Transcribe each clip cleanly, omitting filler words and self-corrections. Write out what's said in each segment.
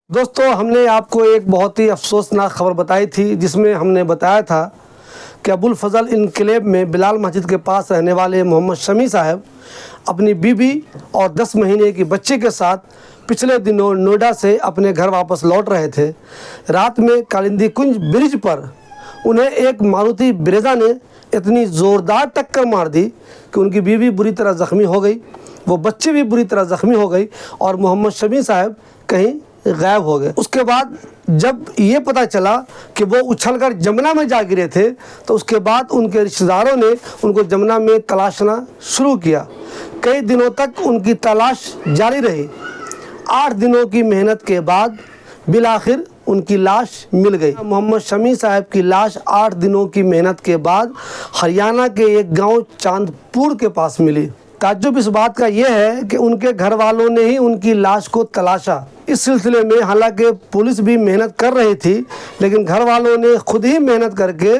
दोस्तों, हमने आपको एक बहुत ही अफसोसनाक ख़बर बताई थी, जिसमें हमने बताया था कि अबुल फज़ल इनकलेब में बिलाल मस्जिद के पास रहने वाले मोहम्मद शमी साहब अपनी बीवी और 10 महीने की बच्चे के साथ पिछले दिनों नोएडा से अपने घर वापस लौट रहे थे। रात में कालिंदी कुंज ब्रिज पर उन्हें एक मारुति ब्रेज़ा ने इतनी ज़ोरदार टक्कर मार दी कि उनकी बीवी बुरी तरह ज़ख्मी हो गई, वो बच्चे भी बुरी तरह ज़ख्मी हो गई और मोहम्मद शमी साहब कहीं गायब हो गए। उसके बाद जब ये पता चला कि वो उछलकर जमुना में जा गिरे थे, तो उसके बाद उनके रिश्तेदारों ने उनको जमुना में तलाशना शुरू किया। कई दिनों तक उनकी तलाश जारी रही। 8 दिनों की मेहनत के बाद बिलाखिर उनकी लाश मिल गई। मोहम्मद शमी साहब की लाश 8 दिनों की मेहनत के बाद हरियाणा के एक गांव चांदपुर के पास मिली। ताज्जुब इस बात का यह है कि उनके घर वालों ने ही उनकी लाश को तलाशा। इस सिलसिले में हालांकि पुलिस भी मेहनत कर रही थी, लेकिन घर वालों ने खुद ही मेहनत करके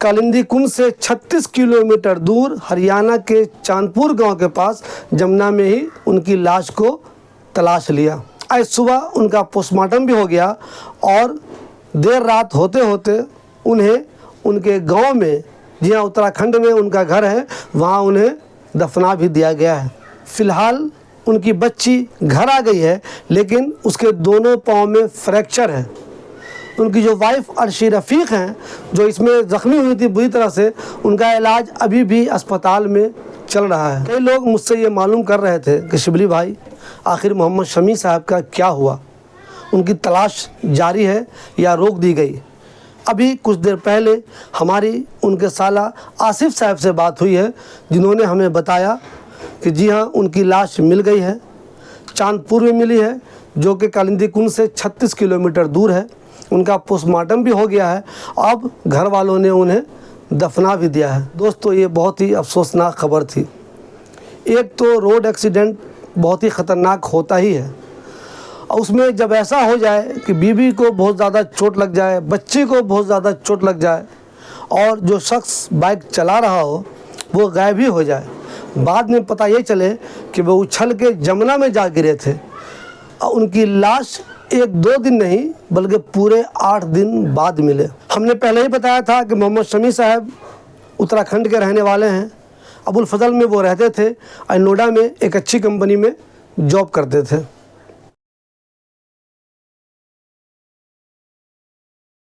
कालिंदी कुंज से 36 किलोमीटर दूर हरियाणा के चांदपुर गांव के पास जमुना में ही उनकी लाश को तलाश लिया। आज सुबह उनका पोस्टमार्टम भी हो गया और देर रात होते होते उन्हें उनके गांव में, जी हाँ उत्तराखंड में उनका घर है, वहाँ उन्हें दफना भी दिया गया है। फ़िलहाल उनकी बच्ची घर आ गई है, लेकिन उसके दोनों पाँव में फ्रैक्चर है। उनकी जो वाइफ अर्शी रफ़ीक हैं, जो इसमें ज़ख्मी हुई थी बुरी तरह से, उनका इलाज अभी भी अस्पताल में चल रहा है। कई लोग मुझसे ये मालूम कर रहे थे कि शिबली भाई, आखिर मोहम्मद शमी साहब का क्या हुआ, उनकी तलाश जारी है या रोक दी गई। अभी कुछ देर पहले हमारी उनके साला आसिफ साहब से बात हुई है, जिन्होंने हमें बताया कि जी हाँ उनकी लाश मिल गई है, चांदपुर में मिली है, जो कि कालिंदी कुंज से 36 किलोमीटर दूर है। उनका पोस्टमार्टम भी हो गया है। अब घर वालों ने उन्हें दफना भी दिया है। दोस्तों, ये बहुत ही अफसोसनाक खबर थी। एक तो रोड एक्सीडेंट बहुत ही ख़तरनाक होता ही है, और उसमें जब ऐसा हो जाए कि बीवी को बहुत ज़्यादा चोट लग जाए, बच्चे को बहुत ज़्यादा चोट लग जाए और जो शख्स बाइक चला रहा हो वो गायब ही हो जाए, बाद में पता ये चले कि वो उछल के जमुना में जा गिरे थे और उनकी लाश 1-2 दिन नहीं बल्कि पूरे 8 दिन बाद मिले। हमने पहले ही बताया था कि मोहम्मद शमी साहब उत्तराखंड के रहने वाले हैं। अबुल फज़ल में वो रहते थे और नोएडा में एक अच्छी कंपनी में जॉब करते थे।